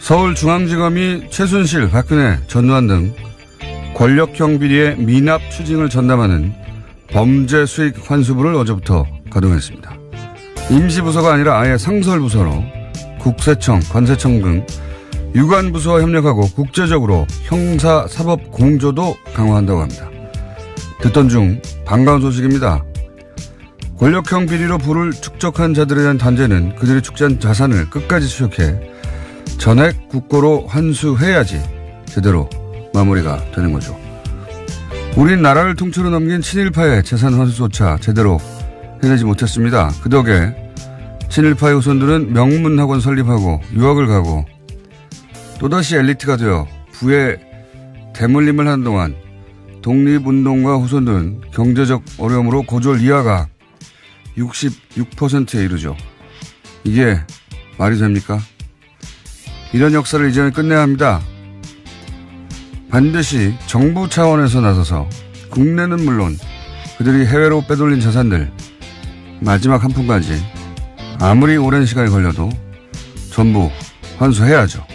서울중앙지검이 최순실, 박근혜, 전두환 등 권력형 비리의 미납 추징을 전담하는 범죄수익 환수부를 어제부터 가동했습니다. 임시부서가 아니라 아예 상설부서로 국세청, 관세청 등 유관부서와 협력하고 국제적으로 형사사법 공조도 강화한다고 합니다. 듣던 중 반가운 소식입니다. 권력형 비리로 부를 축적한 자들에 대한 단죄는 그들이 축제한 자산을 끝까지 수익해 전액 국고로 환수해야지 제대로 마무리가 되는 거죠. 우린 나라를 통째로 넘긴 친일파의 재산 환수조차 제대로 해내지 못했습니다. 그 덕에 친일파의 후손들은 명문학원 설립하고 유학을 가고 또다시 엘리트가 되어 부의 대물림을 하는 동안 독립운동가 후손들은 경제적 어려움으로 고졸 이하가 66%에 이르죠. 이게 말이 됩니까? 이런 역사를 이제는 끝내야 합니다. 반드시 정부 차원에서 나서서 국내는 물론 그들이 해외로 빼돌린 자산들 마지막 한 푼까지 아무리 오랜 시간이 걸려도 전부 환수해야죠.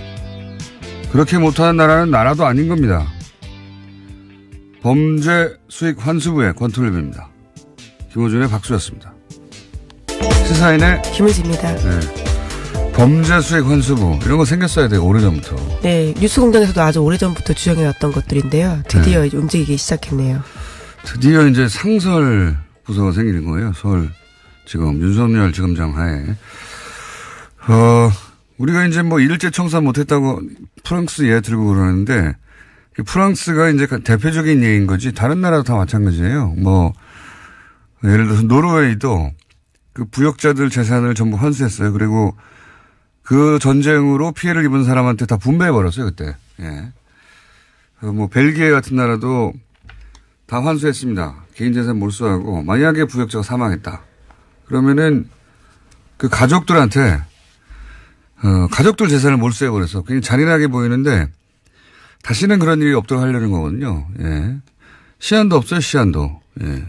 그렇게 못하는 나라는 나라도 아닌 겁니다. 범죄 수익 환수부의 권투랩입니다. 김호준의 박수였습니다. 시사인의 김은지입니다. 네. 범죄 수익 환수부 이런 거 생겼어야 돼요. 오래전부터. 네. 뉴스공장에서도 아주 오래전부터 주장해왔던 것들인데요. 드디어 네. 움직이기 시작했네요. 드디어 이제 상설 부서가 생기는 거예요. 서울지검 윤석열 지검장 하에. 우리가 이제 뭐 일제 청산 못했다고 프랑스 예 들고 그러는데 프랑스가 이제 대표적인 예인 거지 다른 나라도 다 마찬가지예요. 뭐 예를 들어서 노르웨이도 그 부역자들 재산을 전부 환수했어요. 그리고 그 전쟁으로 피해를 입은 사람한테 다 분배해버렸어요, 그때. 예. 뭐, 벨기에 같은 나라도 다 환수했습니다. 개인 재산 몰수하고, 만약에 부역자가 사망했다. 그러면은 그 가족들한테, 가족들 재산을 몰수해버려서 굉장히 잔인하게 보이는데, 다시는 그런 일이 없도록 하려는 거거든요. 예. 시한도 없어요, 시한도. 예.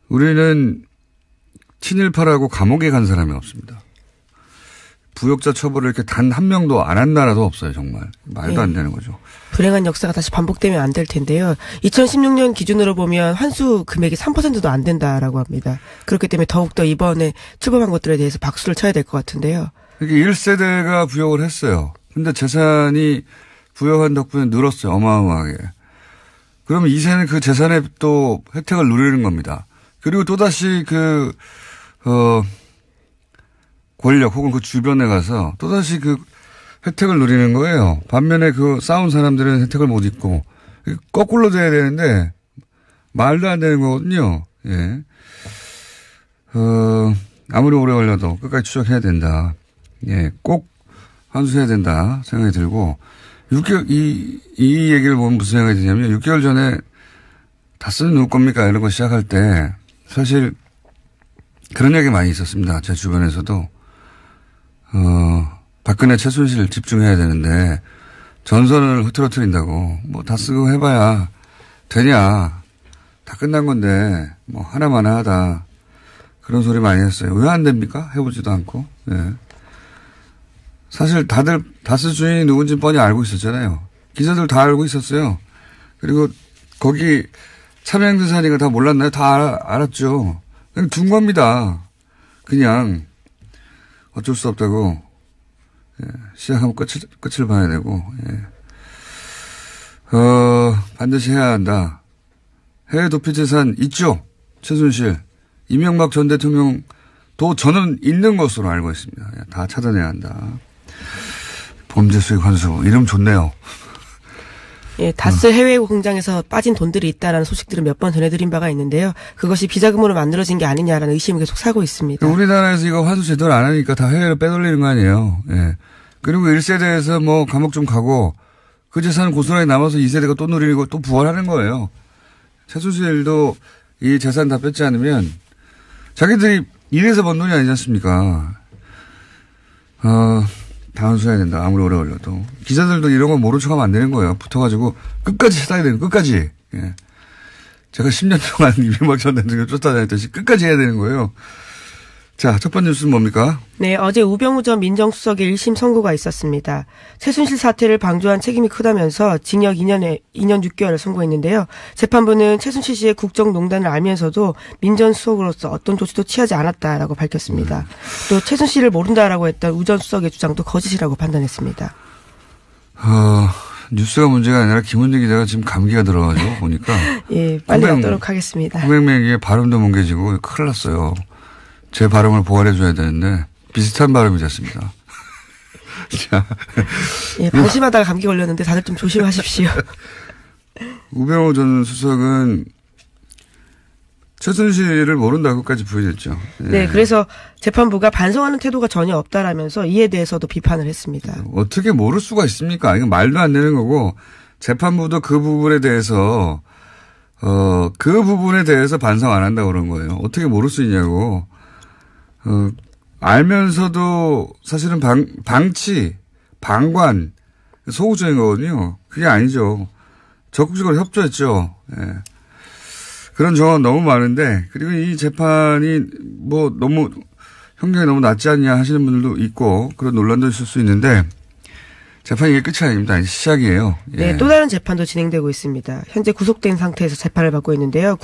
우리는 친일파라고 감옥에 간 사람이 없습니다. 부역자 처벌을 이렇게 단 한 명도 안 한 나라도 없어요, 정말. 말도 안 되는 거죠. 불행한 역사가 다시 반복되면 안 될 텐데요. 2016년 기준으로 보면 환수 금액이 3%도 안 된다라고 합니다. 그렇기 때문에 더욱더 이번에 출범한 것들에 대해서 박수를 쳐야 될 것 같은데요. 이게 1세대가 부역을 했어요. 근데 재산이 부역한 덕분에 늘었어요, 어마어마하게. 그러면 2세는 그 재산에 또 혜택을 누리는 겁니다. 그리고 또다시 권력 혹은 그 주변에 가서 또다시 그 혜택을 누리는 거예요. 반면에 그 싸운 사람들은 혜택을 못 입고 거꾸로 돼야 되는데 말도 안 되는 거거든요. 예. 아무리 오래 걸려도 끝까지 추적해야 된다. 예. 꼭 환수해야 된다 생각이 들고 6개월 이 얘기를 보면 무슨 생각이 드냐면 6개월 전에 다스는 누구 겁니까? 이런 거 시작할 때 사실 그런 얘기 많이 있었습니다. 제 주변에서도. 박근혜 최순실 집중해야 되는데 전선을 흐트러뜨린다고 뭐 다 쓰고 해봐야 되냐. 다 끝난 건데 뭐 하나마나 하다. 그런 소리 많이 했어요. 왜 안 됩니까? 해보지도 않고. 예. 사실 다들 다스 주인이 누군지 뻔히 알고 있었잖아요. 기자들 다 알고 있었어요. 그리고 거기 참여행사니까 다 몰랐나요? 다 알았죠. 그냥 둔 겁니다. 그냥 어쩔 수 없다고. 예. 시작하면 끝을 봐야 되고. 예. 반드시 해야 한다. 해외 도피 재산 있죠. 최순실. 이명박 전 대통령도 저는 있는 것으로 알고 있습니다. 다 찾아내야 한다. 범죄 수익 환수. 이름 좋네요. 예, 다스 해외 공장에서 빠진 돈들이 있다라는 소식들은 몇 번 전해드린 바가 있는데요. 그것이 비자금으로 만들어진 게 아니냐라는 의심이 계속 사고 있습니다. 우리나라에서 이거 환수 제대로 안 하니까 다 해외로 빼돌리는 거 아니에요. 예. 그리고 1세대에서 뭐 감옥 좀 가고 그 재산은 고스란히 남아서 2세대가 또 누리고 또 부활하는 거예요. 최순실도 이 재산 다 뺏지 않으면 자기들이 일해서 번 돈이 아니지 않습니까? 다 환수해야 된다. 아무리 오래 걸려도. 기자들도 이런 거 모른 척하면 안 되는 거예요. 붙어가지고 끝까지 찾아야 되는 끝까지. 예. 제가 10년 동안 이명박 전 대통령 쫓아다녔듯이 끝까지 해야 되는 거예요. 자, 첫 번째 뉴스는 뭡니까? 네, 어제 우병우 전 민정수석의 1심 선고가 있었습니다. 최순실 사태를 방조한 책임이 크다면서 징역 2년 6개월을 선고했는데요. 재판부는 최순실 씨의 국정농단을 알면서도 민정수석으로서 어떤 조치도 취하지 않았다라고 밝혔습니다. 또 최순실을 모른다라고 했던 우 전 수석의 주장도 거짓이라고 판단했습니다. 뉴스가 문제가 아니라 김은지 기자가 지금 감기가 들어가지고 보니까. 예, 빨리 하도록 하겠습니다. 홍백맹이의 발음도 뭉개지고 큰일 났어요. 제 발음을 보완해줘야 되는데 비슷한 발음이 됐습니다. 자. 예, 방심하다가 감기 걸렸는데 다들 좀 조심하십시오. 우병우 전 수석은 최순실을 모른다고까지 부인했죠. 예. 네, 그래서 재판부가 반성하는 태도가 전혀 없다라면서 이에 대해서도 비판을 했습니다. 어떻게 모를 수가 있습니까? 이건 말도 안 되는 거고 재판부도 그 부분에 대해서 반성 안 한다고 그런 거예요. 어떻게 모를 수 있냐고. 알면서도 사실은 방관, 소극적인 거거든요. 그게 아니죠. 적극적으로 협조했죠. 예. 그런 정황 너무 많은데, 그리고 이 재판이 너무, 형량이 너무 낮지 않냐 하시는 분들도 있고, 그런 논란도 있을 수 있는데, 재판이 이게 끝이 아닙니다. 시작이에요. 예. 네, 또 다른 재판도 진행되고 있습니다. 현재 구속된 상태에서 재판을 받고 있는데요.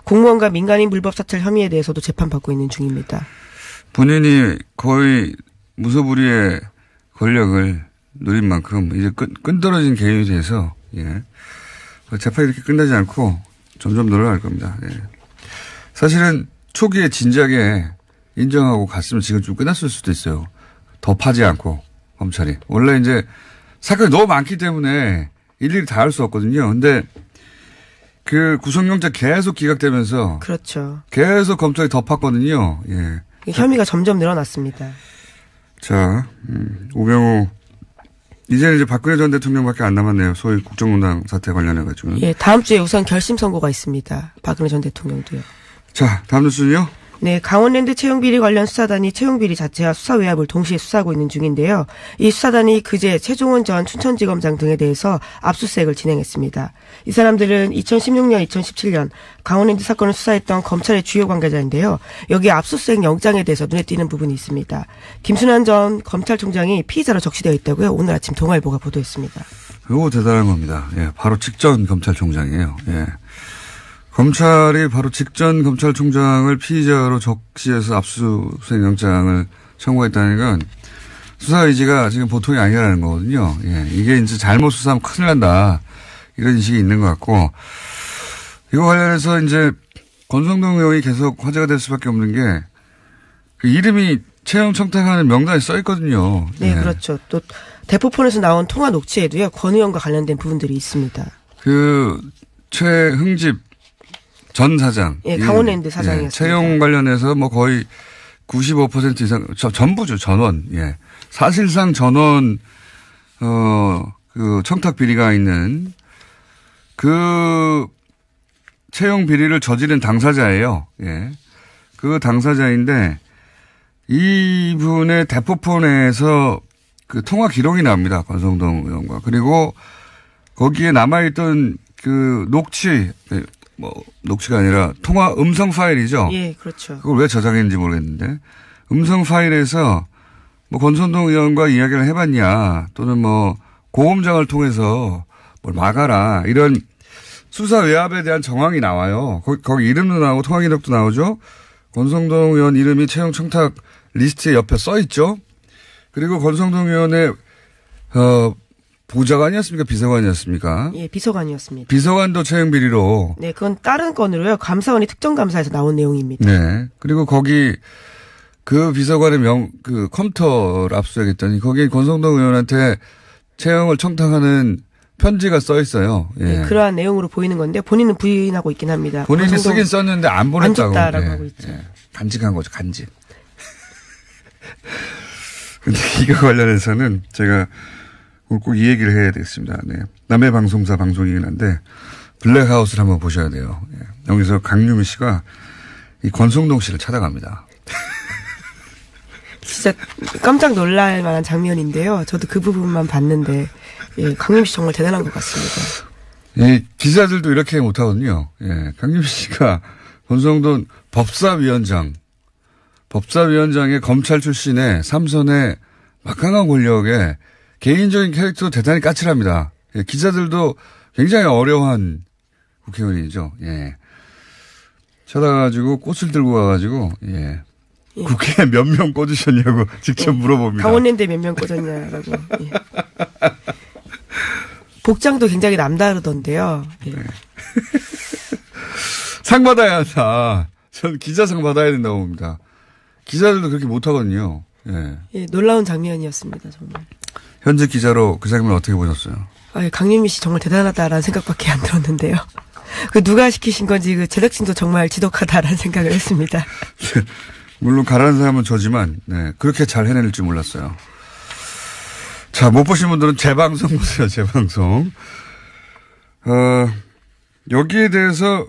공무원과 민간인 불법 사찰 혐의에 대해서도 재판받고 있는 중입니다. 본인이 거의 무소불위의 권력을 누린 만큼 이제 끈떨어진 개인이 돼서, 예. 재판이 이렇게 끝나지 않고 점점 늘어날 겁니다. 예. 사실은 초기에 진작에 인정하고 갔으면 지금 좀 끝났을 수도 있어요. 더 파지 않고, 검찰이. 원래 이제 사건이 너무 많기 때문에 일일이 다 할 수 없거든요. 근데 그 구속영장 계속 기각되면서. 그렇죠. 계속 검찰이 더 팠거든요. 예. 혐의가 점점 늘어났습니다. 자, 우병우. 이제는 이제 박근혜 전 대통령밖에 안 남았네요. 소위 국정농단 사태 관련해가지고. 예, 다음 주에 우선 결심 선고가 있습니다. 박근혜 전 대통령도요. 자, 다음 뉴스는요? 네, 강원랜드 채용비리 관련 수사단이 채용비리 자체와 수사 외압을 동시에 수사하고 있는 중인데요. 이 수사단이 그제 최종원 전 춘천지검장 등에 대해서 압수수색을 진행했습니다. 이 사람들은 2016년, 2017년 강원랜드 사건을 수사했던 검찰의 주요 관계자인데요. 여기 압수수색 영장에 대해서 눈에 띄는 부분이 있습니다. 김순환 전 검찰총장이 피의자로 적시되어 있다고요. 오늘 아침 동아일보가 보도했습니다. 이거 대단한 겁니다. 예, 바로 직전 검찰총장이에요. 예. 검찰이 바로 직전 검찰총장을 피의자로 적시해서 압수수색 영장을 청구했다는 건 수사 의지가 지금 보통이 아니라는 거거든요. 예, 이게 이제 잘못 수사하면 큰일 난다. 이런 인식이 있는 것 같고, 이거 관련해서 이제 권성동 의원이 계속 화제가 될 수밖에 없는 게 그 이름이 채용 청탁하는 명단에 써 있거든요. 네, 예. 그렇죠. 또 대포폰에서 나온 통화 녹취에도요, 권 의원과 관련된 부분들이 있습니다. 그 최흥집 전 사장. 예, 강원랜드 사장이었습니다. 예, 채용 관련해서 거의 95% 이상, 전부죠, 전원. 예. 사실상 전원, 그 청탁 비리가 있는 그 채용 비리를 저지른 당사자예요. 예. 그 당사자인데 이분의 대포폰에서 그 통화 기록이 나옵니다. 권성동 의원과. 그리고 거기에 남아있던 그 녹취가 아니라 통화 음성 파일이죠. 예, 그렇죠. 그걸 왜 저장했는지 모르겠는데 음성 파일에서 권성동 의원과 이야기를 해봤냐 또는 고음장을 통해서 뭘 막아라 이런 수사 외압에 대한 정황이 나와요. 거기 이름도 나오고 통화 기록도 나오죠. 권성동 의원 이름이 채용 청탁 리스트에 옆에 써 있죠. 그리고 권성동 의원의 보좌관이었습니까? 비서관이었습니까? 예, 비서관이었습니다. 비서관도 채용 비리로. 네, 그건 다른 건으로요. 감사원이 특정감사에서 나온 내용입니다. 네. 그리고 거기 그 비서관의 그 컴퓨터를 압수하겠더니 거기에 권성동 의원한테 채용을 청탁하는 편지가 써 있어요. 예. 네, 그러한 내용으로 보이는 건데 본인은 부인하고 있긴 합니다. 본인이 쓰긴 썼는데 안 보냈다고. 안 줬다라고 하고 있죠. 예. 간직한 거죠, 간직. 근데 이거 관련해서는 제가 오늘 꼭 이 얘기를 해야 되겠습니다. 네. 남의 방송사 방송이긴 한데 블랙하우스를 한번 보셔야 돼요. 예. 여기서 강유미 씨가 이 권성동 씨를 찾아갑니다. 진짜 깜짝 놀랄 만한 장면인데요. 저도 그 부분만 봤는데 예, 강유미 씨 정말 대단한 것 같습니다. 예, 기자들도 이렇게 못하거든요. 예, 강유미 씨가 권성동 법사위원장 법사위원장의 검찰 출신의 삼선의 막강한 권력에 개인적인 캐릭터도 대단히 까칠합니다. 예, 기자들도 굉장히 어려워한 국회의원이죠. 예. 찾아가지고 꽃을 들고 가가지고 예. 예. 국회에 몇 명 꽂으셨냐고 직접 예. 물어봅니다. 강원랜드에 몇 명 꽂았냐라고. 예. 복장도 굉장히 남다르던데요. 예. 네. 상 받아야 한다. 전 기자상 받아야 된다고 봅니다. 기자들도 그렇게 못하거든요. 예. 예, 놀라운 장면이었습니다, 정말. 현직 기자로 그 장면 어떻게 보셨어요? 아, 강유미 씨 정말 대단하다라는 생각밖에 안 들었는데요. 그 누가 시키신 건지 그 제작진도 정말 지독하다라는 생각을 했습니다. 물론 가라는 사람은 저지만 네, 그렇게 잘 해낼 줄 몰랐어요. 자, 못 보신 분들은 재방송 보세요. 재방송. 여기에 대해서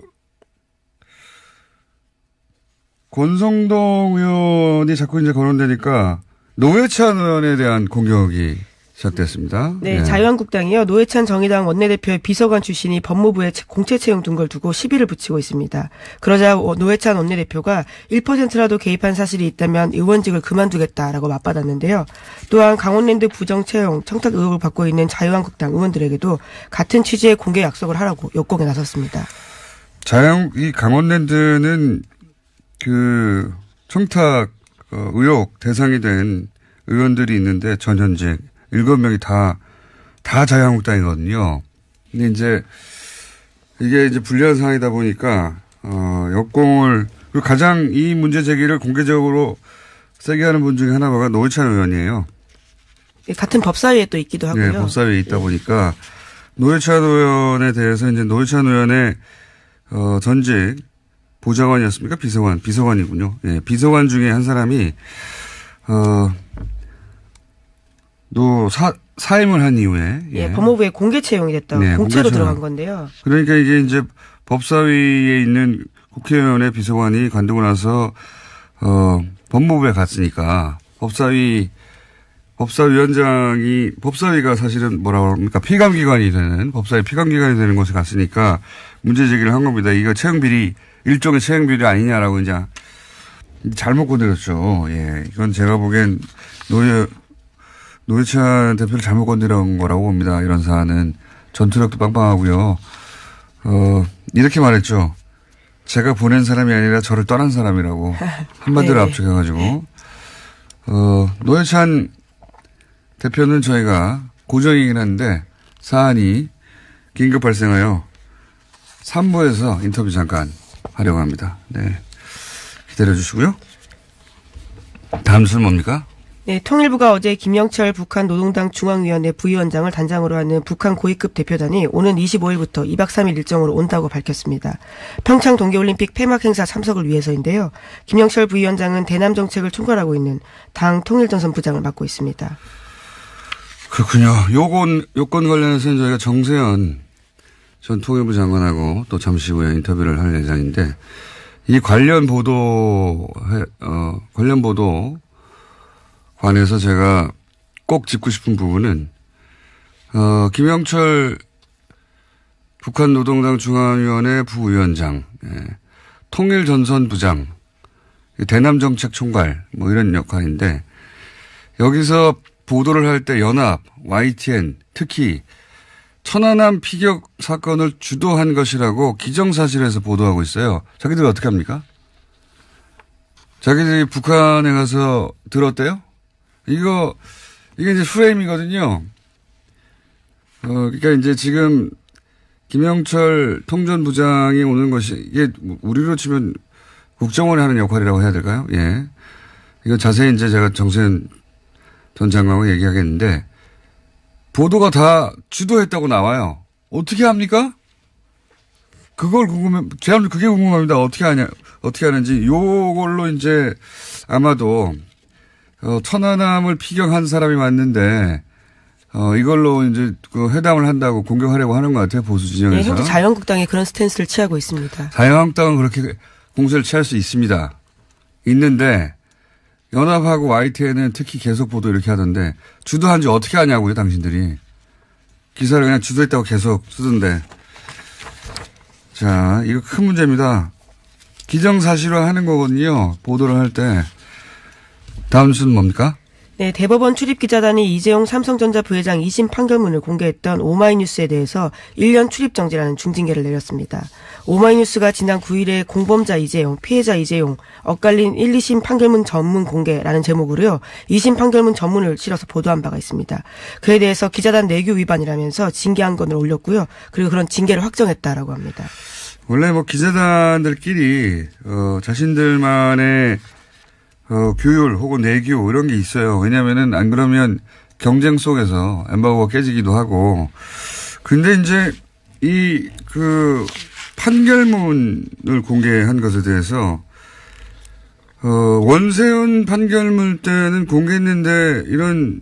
권성동 의원이 자꾸 이제 거론되니까 노회찬 의원에 대한 공격이 시작됐습니다. 네, 네. 자유한국당이요. 노회찬 정의당 원내대표의 비서관 출신이 법무부에 공채 채용 둔 걸 두고 시비를 붙이고 있습니다. 그러자 노회찬 원내대표가 1%라도 개입한 사실이 있다면 의원직을 그만두겠다라고 맞받았는데요. 또한 강원랜드 부정 채용 청탁 의혹을 받고 있는 자유한국당 의원들에게도 같은 취지의 공개 약속을 하라고 역공에 나섰습니다. 이 강원랜드는 그 청탁 의혹 대상이 된 의원들이 있는데 전현직 7명이 다 자유한국당이거든요. 근데 이제 이게 이제 불리한 상황이다 보니까 역공을 그리고 가장 이 문제 제기를 공개적으로 세게 하는 분 중에 하나가 노회찬 의원이에요. 같은 법사위에 또 있기도 하고요. 네, 법사위에 있다 보니까 노회찬 의원에 대해서 이제 노회찬 의원의 전직 보좌관이었습니까? 비서관이군요. 예, 비서관 중에 한 사람이 사임을 한 이후에 예, 법무부에 공개 채용이 됐다고 네, 공채로 들어간 건데요. 그러니까 이게 이제 법사위에 있는 국회의원의 비서관이 관두고 나서 법무부에 갔으니까 법사위가 사실은 뭐라고 합니까? 피감기관이 되는 법사위 피감기관이 되는 곳에 갔으니까 문제 제기를 한 겁니다. 이거 일종의 채용 비리 아니냐라고 이제 잘못 건드렸죠. 예, 이건 제가 보기엔 노회찬 대표를 잘못 건드린 거라고 봅니다. 이런 사안은 전투력도 빵빵하고요. 이렇게 말했죠. 제가 보낸 사람이 아니라 저를 떠난 사람이라고 한마디로 네. 압축해가지고 노회찬 대표는 저희가 고정이긴 한데 사안이 긴급 발생하여 3부에서 인터뷰 잠깐 하려고 합니다. 네, 기다려 주시고요. 다음 순 뭡니까? 네, 통일부가 어제 김영철 북한 노동당 중앙위원회 부위원장을 단장으로 하는 북한 고위급 대표단이 오는 25일부터 2박 3일 일정으로 온다고 밝혔습니다. 평창 동계올림픽 폐막 행사 참석을 위해서인데요. 김영철 부위원장은 대남 정책을 총괄하고 있는 당 통일전선 부장을 맡고 있습니다. 그렇군요. 요건 관련해서는 저희가 정세현 전 통일부 장관하고 또 잠시 후에 인터뷰를 할 예정인데 이 관련 보도 관해서 제가 꼭 짚고 싶은 부분은 김영철 북한 노동당 중앙위원회 부위원장, 통일전선부장, 대남정책 총괄 뭐 이런 역할인데 여기서 보도를 할 때 연합, YTN 특히 천안함 피격 사건을 주도한 것이라고 기정사실에서 보도하고 있어요. 자기들이 어떻게 합니까? 자기들이 북한에 가서 들었대요? 이게 이제 프레임이거든요. 그러니까 이제 지금 김영철 통전부장이 오는 것이 이게 우리로 치면 국정원이 하는 역할이라고 해야 될까요? 예. 이거 자세히 이제 제가 정세현 전 장관하고 얘기하겠는데 보도가 다 주도했다고 나와요. 어떻게 합니까? 제가 그게 궁금합니다. 어떻게 하는지. 요걸로 이제 아마도 천안함을 피격한 사람이 맞는데 이걸로 이제 그 회담을 한다고 공격하려고 하는 것 같아요. 보수 진영에서. 네, 현재 자유한국당이 그런 스탠스를 취하고 있습니다. 자유한국당은 그렇게 공세를 취할 수 있는데 연합하고 YTN은 특히 계속 보도 이렇게 하던데 주도한 지 어떻게 하냐고요, 당신들이. 기사를 그냥 주도했다고 계속 쓰던데. 자, 이거 큰 문제입니다. 기정사실화 하는 거거든요. 보도를 할 때. 다음 순 뭡니까? 네, 대법원 출입기자단이 이재용 삼성전자 부회장 2심 판결문을 공개했던 오마이뉴스에 대해서 1년 출입정지라는 중징계를 내렸습니다. 오마이뉴스가 지난 9일에 공범자 이재용, 피해자 이재용, 엇갈린 1, 2심 판결문 전문 공개라는 제목으로요. 2심 판결문 전문을 실어서 보도한 바가 있습니다. 그에 대해서 기자단 내규 위반이라면서 징계 한 건을 올렸고요. 그리고 그런 징계를 확정했다라고 합니다. 원래 뭐 기자단들끼리 자신들만의 규율 혹은 내규 이런 게 있어요. 왜냐면은 안 그러면 경쟁 속에서 엠바고가 깨지기도 하고. 근데 이제 판결문을 공개한 것에 대해서 원세훈 판결문 때는 공개했는데 이런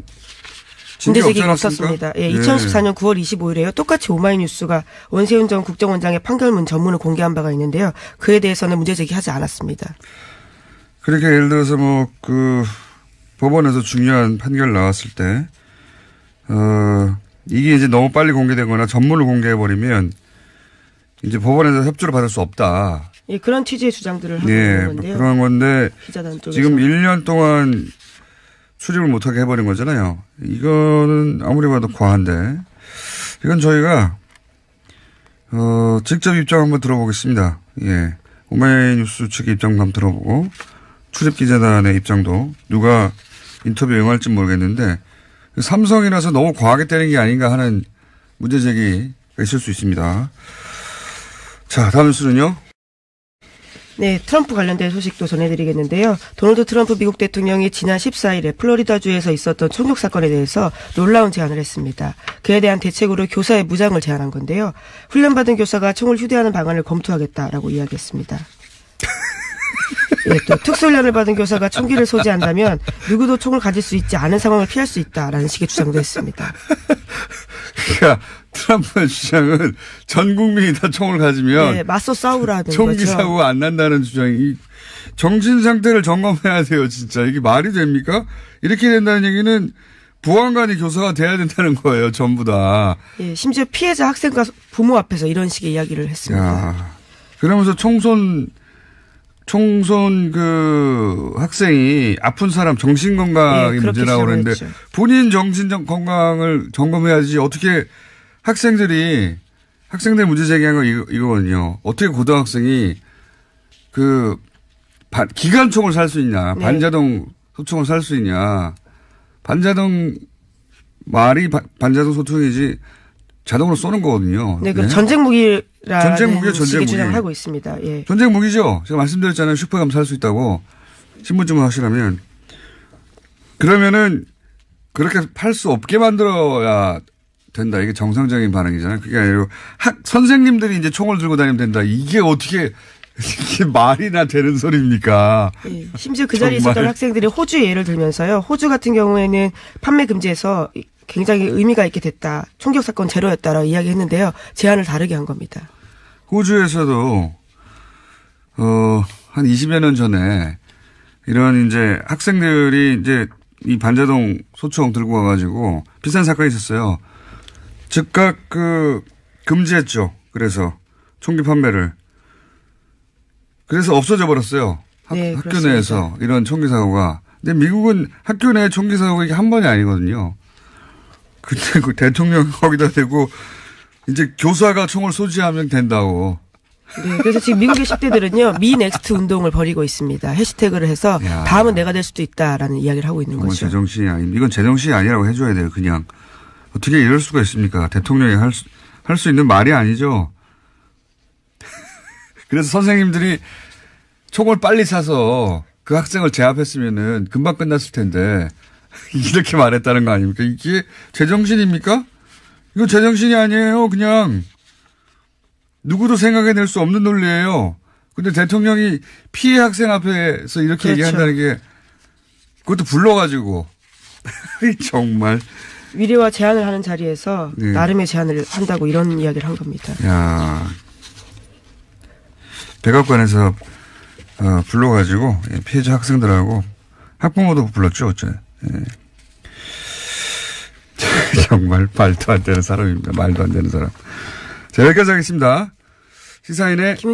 문제 제기가 없었습니다. 예, 2014년 9월 25일에요. 똑같이 오마이뉴스가 원세훈 전 국정원장의 판결문 전문을 공개한 바가 있는데요. 그에 대해서는 문제 제기하지 않았습니다. 그렇게 예를 들어서 법원에서 중요한 판결 나왔을 때 이게 이제 너무 빨리 공개되거나 전문을 공개해버리면 이제 법원에서 협조를 받을 수 없다. 예, 그런 취지의 주장들을 하고 있는 건데요. 그런 건데 기자단 쪽에서. 지금 1년 동안 출입을 못하게 해버린 거잖아요. 이거는 아무리 봐도 과한데 이건 저희가 직접 입장 한번 들어보겠습니다. 예, 오마이뉴스 측의 입장 한번 들어보고 출입기자단의 입장도 누가 인터뷰에 응할지 모르겠는데 삼성이라서 너무 과하게 때린 게 아닌가 하는 문제 제기가 있을 수 있습니다. 자, 다음 뉴스는요. 네, 트럼프 관련된 소식도 전해드리겠는데요. 도널드 트럼프 미국 대통령이 지난 14일에 플로리다주에서 있었던 총격 사건에 대해서 놀라운 제안을 했습니다. 그에 대한 대책으로 교사의 무장을 제안한 건데요. 훈련받은 교사가 총을 휴대하는 방안을 검토하겠다라고 이야기했습니다. 예, 또 특수훈련을 받은 교사가 총기를 소지한다면 누구도 총을 가질 수 있지 않은 상황을 피할 수 있다라는 식의 주장도 했습니다. 그러니까 트럼프의 주장은 전 국민이 다 총을 가지면 네, 맞서 싸우라는 총기 거죠. 사고가 안 난다는 주장이 정신 상태를 점검해야 돼요. 진짜 이게 말이 됩니까? 이렇게 된다는 얘기는 보안관이 교사가 돼야 된다는 거예요. 전부 다. 예, 심지어 피해자 학생과 부모 앞에서 이런 식의 이야기를 했습니다. 야, 그러면서 총선 학생이 아픈 사람 정신건강이 문제라고 그러는데 본인 정신건강을 점검해야지 어떻게 학생들 문제 제기한 거 이거거든요. 어떻게 고등학생이 기관총을 살 수 있냐. 네. 반자동 소총을 살 수 있냐. 반자동 소총이지 자동으로 쏘는 거거든요. 네, 그럼 전쟁 무기라는 전쟁 무기. 주장을 하고 있습니다. 예. 전쟁 무기죠. 제가 말씀드렸잖아요. 슈퍼에 가면 살 수 있다고. 신분증을 하시라면. 그러면은 그렇게 팔 수 없게 만들어야 된다. 이게 정상적인 반응이잖아요. 그게 아니고 선생님들이 이제 총을 들고 다니면 된다. 이게 어떻게 이게 말이나 되는 소리입니까? 예, 심지어 그 자리에 있었던 학생들이 호주 예를 들면서요. 호주 같은 경우에는 판매 금지에서 굉장히 의미가 있게 됐다. 총격 사건 제로였다라고 이야기했는데요. 제안을 다르게 한 겁니다. 호주에서도 한 20여 년 전에 이런 이제 학생들이 이제 이 반자동 소총 들고 와가지고 비싼 사건이 있었어요. 즉각 금지했죠. 그래서 총기 판매를. 그래서 없어져 버렸어요. 네, 학교 그렇습니다. 내에서 이런 총기 사고가. 근데 미국은 학교 내 총기 사고가 이게 한 번이 아니거든요. 그때 대통령 거기다 대고 이제 교사가 총을 소지하면 된다고. 네, 그래서 지금 미국의 10대들은요. 미 넥스트 운동을 벌이고 있습니다. 해시태그를 해서 다음은 내가 될 수도 있다라는 이야기를 하고 있는 거죠. 제정신이 아닙니다. 이건 제정신이 아니라고 해줘야 돼요. 그냥. 어떻게 이럴 수가 있습니까? 대통령이 할 수 있는 말이 아니죠. 그래서 선생님들이 총을 빨리 사서 그 학생을 제압했으면은 금방 끝났을 텐데 이렇게 말했다는 거 아닙니까? 이게 제정신입니까? 이거 제정신이 아니에요. 그냥 누구도 생각해낼 수 없는 논리예요. 근데 대통령이 피해 학생 앞에서 이렇게 그렇죠. 얘기한다는 게 그것도 불러가지고 정말 위례와 제안을 하는 자리에서 네. 나름의 제안을 한다고 이런 이야기를 한 겁니다. 야, 백악관에서 불러가지고 피해자 학생들하고 학부모도 불렀죠, 어째. 예. 정말 말도 안 되는 사람입니다. 말도 안 되는 사람. 자, 여기까지 하겠습니다. 시사인의